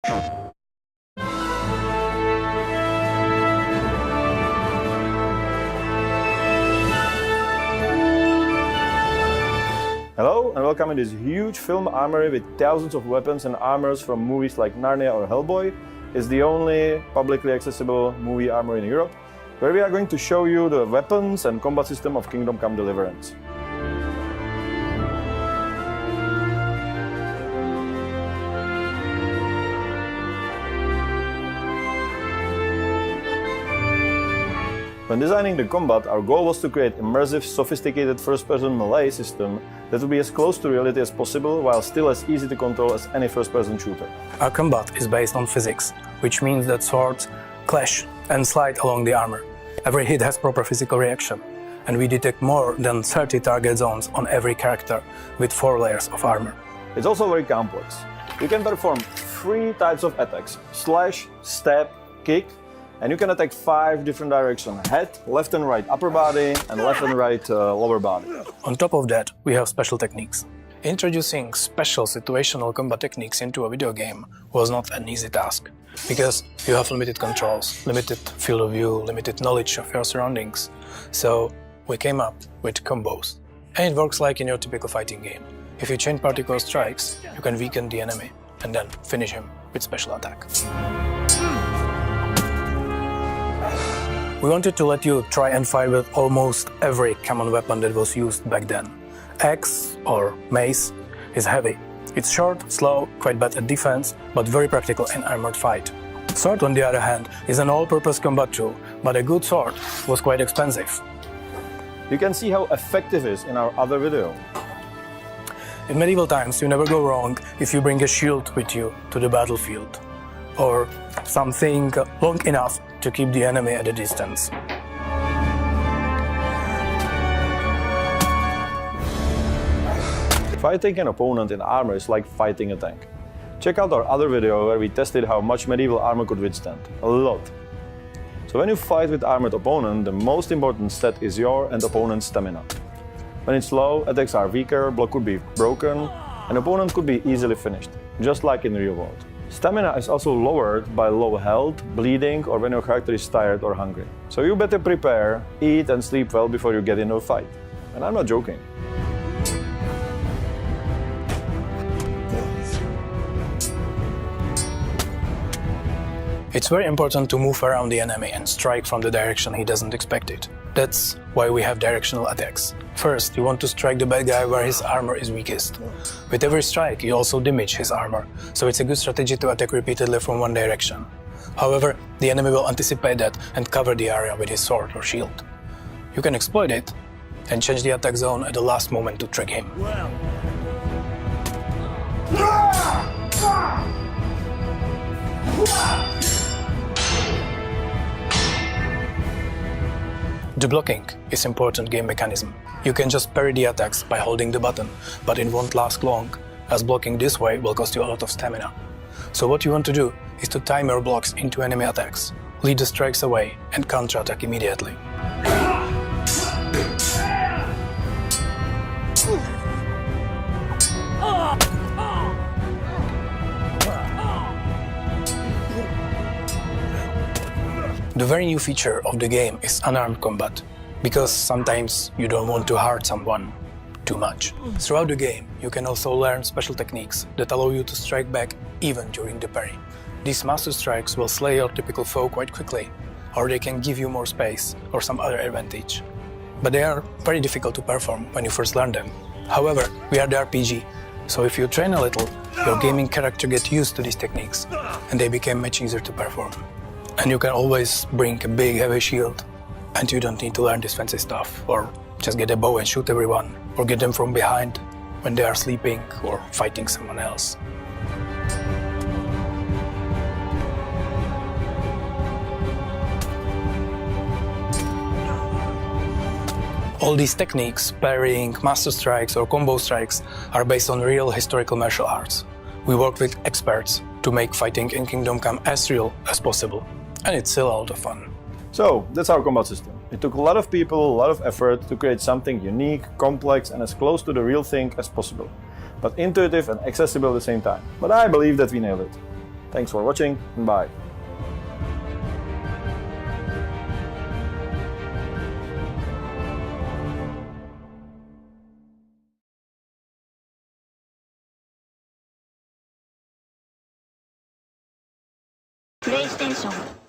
Hello and welcome in this huge film armory with thousands of weapons and armors from movies like Narnia or Hellboy. It's the only publicly accessible movie armory in Europe, where we are going to show you the weapons and combat system of Kingdom Come Deliverance. When designing the combat, our goal was to create immersive, sophisticated first-person melee system that would be as close to reality as possible while still as easy to control as any first-person shooter. Our combat is based on physics, which means that swords clash and slide along the armor. Every hit has proper physical reaction, and we detect more than 30 target zones on every character with 4 layers of armor. It's also very complex. You can perform 3 types of attacks: slash, stab, kick, and you can attack 5 different directions: head, left and right upper body, and left and right lower body. On top of that, we have special techniques. Introducing special situational combat techniques into a video game was not an easy task, because you have limited controls, limited field of view, limited knowledge of your surroundings. So we came up with combos. And it works like in your typical fighting game. If you chain particle strikes, you can weaken the enemy and then finish him with special attack. We wanted to let you try and fight with almost every common weapon that was used back then. Axe, or mace, is heavy. It's short, slow, quite bad at defense, but very practical in armored fight. Sword, on the other hand, is an all-purpose combat tool, but a good sword was quite expensive. You can see how effective it is in our other video. In medieval times, you never go wrong if you bring a shield with you to the battlefield, or something long enough to keep the enemy at a distance. Fighting an opponent in armor is like fighting a tank. Check out our other video where we tested how much medieval armor could withstand. A lot. So when you fight with armored opponent, the most important stat is your and opponent's stamina. When it's low, attacks are weaker, block could be broken, and opponent could be easily finished, just like in the real world. Stamina is also lowered by low health, bleeding, or when your character is tired or hungry. So you better prepare, eat and sleep well before you get into a fight. And I'm not joking. It's very important to move around the enemy and strike from the direction he doesn't expect it. That's why we have directional attacks. First, you want to strike the bad guy where his armor is weakest. With every strike, you also damage his armor, so it's a good strategy to attack repeatedly from one direction. However, the enemy will anticipate that and cover the area with his sword or shield. You can exploit it and change the attack zone at the last moment to trick him. The blocking is important game mechanism. You can just parry the attacks by holding the button, but it won't last long, as blocking this way will cost you a lot of stamina. So what you want to do is to time your blocks into enemy attacks, lead the strikes away and counter-attack immediately. The very new feature of the game is unarmed combat, because sometimes you don't want to hurt someone too much. Throughout the game, you can also learn special techniques that allow you to strike back even during the parry. These master strikes will slay your typical foe quite quickly, or they can give you more space or some other advantage. But they are very difficult to perform when you first learn them. However, we are the RPG, so if you train a little, your gaming character gets used to these techniques, and they become much easier to perform. And you can always bring a big heavy shield, and you don't need to learn this fancy stuff, or just get a bow and shoot everyone, or get them from behind when they are sleeping or fighting someone else. All these techniques, parrying, master strikes or combo strikes, are based on real historical martial arts. We work with experts to make fighting in Kingdom Come as real as possible. And it's still a lot of fun. So, that's our combat system. It took a lot of people, a lot of effort to create something unique, complex and as close to the real thing as possible. But intuitive and accessible at the same time. But I believe that we nailed it. Thanks for watching, and bye. PlayStation